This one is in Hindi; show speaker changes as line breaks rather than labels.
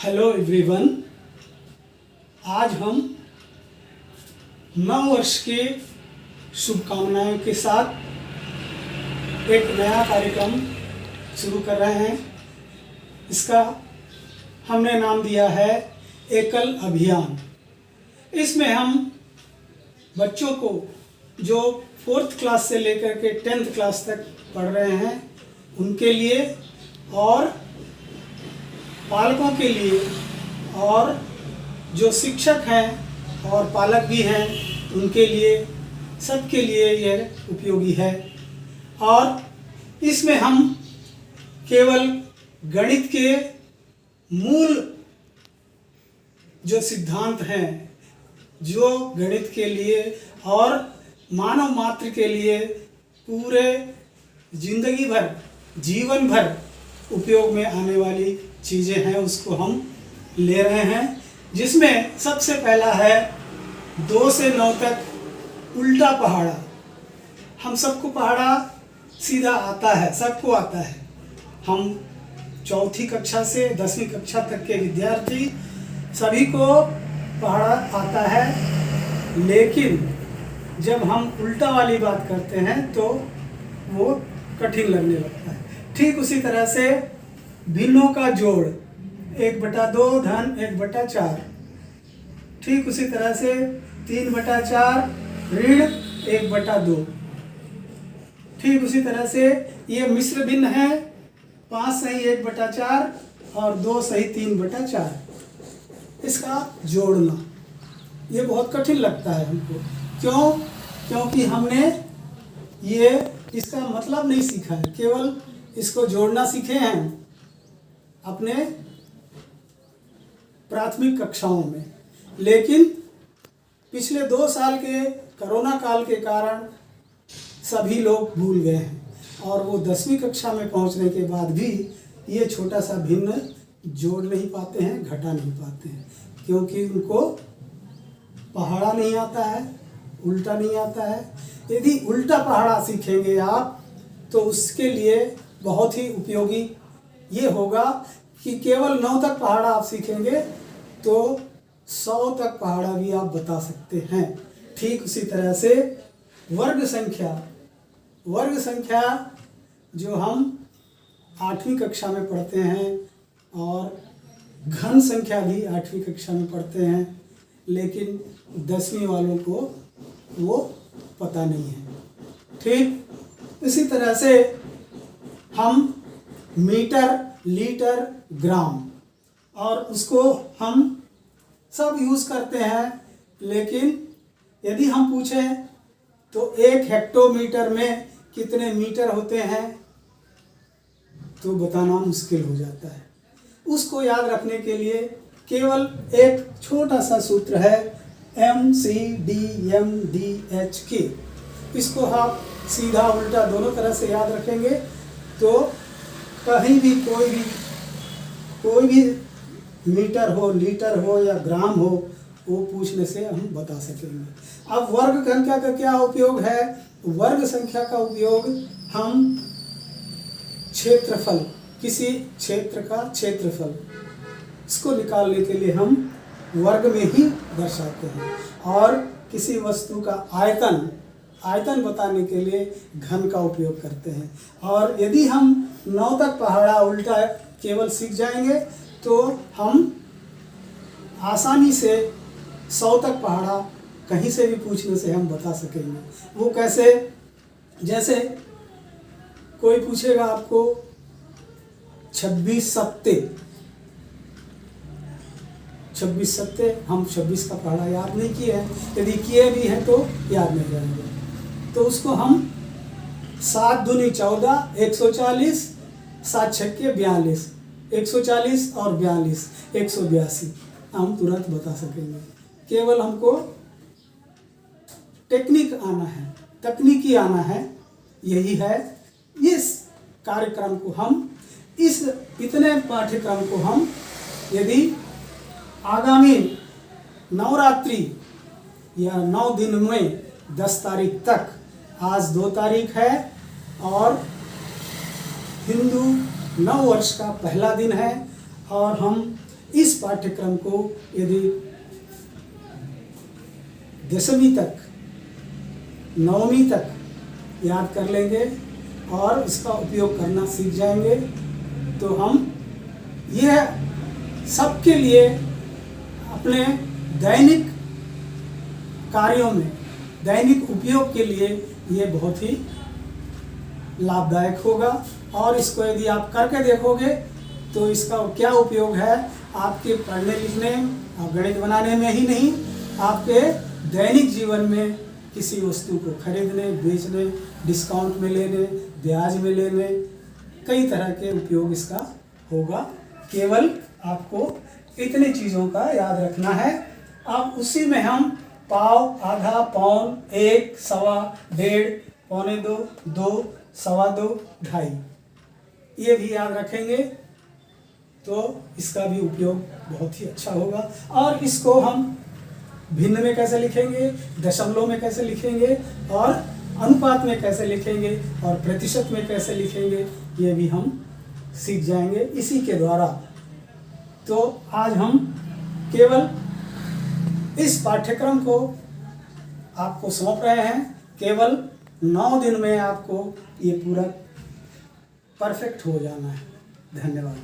Hello everyone. आज हम नव वर्ष की शुभकामनाओं के साथ एक नया कार्यक्रम शुरू कर रहे हैं। इसका हमने नाम दिया है एकल अभियान। इसमें हम बच्चों को जो 4th क्लास से लेकर के 10th क्लास तक पढ़ रहे हैं उनके लिए और पालकों के लिए और जो शिक्षक हैं और पालक भी हैं उनके लिए, सबके लिए यह उपयोगी है। और इसमें हम केवल गणित के मूल जो सिद्धांत हैं, जो गणित के लिए और मानव मात्र के लिए पूरे जिंदगी भर, जीवन भर उपयोग में आने वाली चीज़ें हैं, उसको हम ले रहे हैं। जिसमें सबसे पहला है 2 से 9 तक उल्टा पहाड़ा। हम सबको पहाड़ा सीधा आता है, सबको आता है। हम 4th कक्षा से 10वीं कक्षा तक के विद्यार्थी सभी को पहाड़ा आता है, लेकिन जब हम उल्टा वाली बात करते हैं तो वो कठिन लगने लगता है। ठीक उसी तरह से भिन्नों का जोड़ 1/2 धन 1/4, ठीक उसी तरह से 3/4 ऋण 1/2, ठीक उसी तरह से ये मिश्र भिन्न है 5 सही 1/4 और 2 सही 3/4। इसका जोड़ना ये बहुत कठिन लगता है हमको। क्यों? क्योंकि हमने ये इसका मतलब नहीं सीखा है, केवल इसको जोड़ना सीखे हैं अपने प्राथमिक कक्षाओं में। लेकिन पिछले 2 साल के कोरोना काल के कारण सभी लोग भूल गए हैं और वो 10वीं कक्षा में पहुंचने के बाद भी ये छोटा सा भिन्न जोड़ नहीं पाते हैं, घटा नहीं पाते हैं, क्योंकि उनको पहाड़ा नहीं आता है, उल्टा नहीं आता है। यदि उल्टा पहाड़ा सीखेंगे आप तो उसके लिए बहुत ही उपयोगी ये होगा कि केवल 9 तक पहाड़ा आप सीखेंगे तो 100 तक पहाड़ा भी आप बता सकते हैं। ठीक उसी तरह से वर्ग संख्या जो हम 8वीं कक्षा में पढ़ते हैं और घन संख्या भी 8वीं कक्षा में पढ़ते हैं, लेकिन 10वीं वालों को वो पता नहीं है। ठीक इसी तरह से हम मीटर, लीटर, ग्राम और उसको हम सब यूज़ करते हैं, लेकिन यदि हम पूछें तो 1 हेक्टोमीटर में कितने मीटर होते हैं तो बताना मुश्किल हो जाता है। उसको याद रखने के लिए केवल एक छोटा सा सूत्र है MCDMDHK। इसको आप सीधा उल्टा दोनों तरह से याद रखेंगे तो कहीं भी कोई भी मीटर हो, लीटर हो या ग्राम हो, वो पूछने से हम बता सकेंगे। अब वर्ग संख्या का क्या उपयोग है? वर्ग संख्या का उपयोग हम क्षेत्रफल, किसी क्षेत्र का क्षेत्रफल, इसको निकालने के लिए हम वर्ग में ही दर्शाते हैं। और किसी वस्तु का आयतन बताने के लिए घन का उपयोग करते हैं। और यदि हम 9 तक पहाड़ा उल्टा केवल सीख जाएंगे तो हम आसानी से 100 तक पहाड़ा कहीं से भी पूछने से हम बता सकेंगे। वो कैसे? जैसे कोई पूछेगा आपको 26 सत्ते, हम 26 का पहाड़ा याद नहीं किए हैं, यदि किए भी हैं तो याद नहीं रहेंगे। तो उसको हम 7 दूनी 14, 140, 7 छक्के 42, 140 और 42, 182 हम तुरंत बता सकेंगे। केवल हमको तकनीकी आना है, यही है। इस कार्यक्रम को हम इतने पाठ्यक्रम को हम यदि आगामी नवरात्रि या 9 दिन में 10 तारीख तक, आज 2 तारीख है और हिंदू नव वर्ष का पहला दिन है और हम इस पाठ्यक्रम को यदि 10वीं तक 9वीं तक याद कर लेंगे और इसका उपयोग करना सीख जाएंगे तो हम यह सबके लिए अपने दैनिक कार्यों में, दैनिक उपयोग के लिए ये बहुत ही लाभदायक होगा। और इसको यदि आप करके देखोगे तो इसका क्या उपयोग है आपके पढ़ने लिखने और गणित बनाने में ही नहीं, आपके दैनिक जीवन में किसी वस्तु को खरीदने, बेचने, डिस्काउंट में लेने, ब्याज में लेने, कई तरह के उपयोग इसका होगा। केवल आपको इतनी चीज़ों का याद रखना है। अब उसी में हम पाव, आधा, पौन, 1, सवा, 1.5, पौने 2, 2, सवा 2, 2.5 ये भी याद रखेंगे तो इसका भी उपयोग बहुत ही अच्छा होगा। और इसको हम भिन्न में कैसे लिखेंगे, दशमलव में कैसे लिखेंगे और अनुपात में कैसे लिखेंगे और प्रतिशत में कैसे लिखेंगे, ये भी हम सीख जाएंगे इसी के द्वारा। तो आज हम केवल इस पाठ्यक्रम को आपको सौंप रहे हैं। केवल 9 दिन में आपको ये पूरा परफेक्ट हो जाना है। धन्यवाद।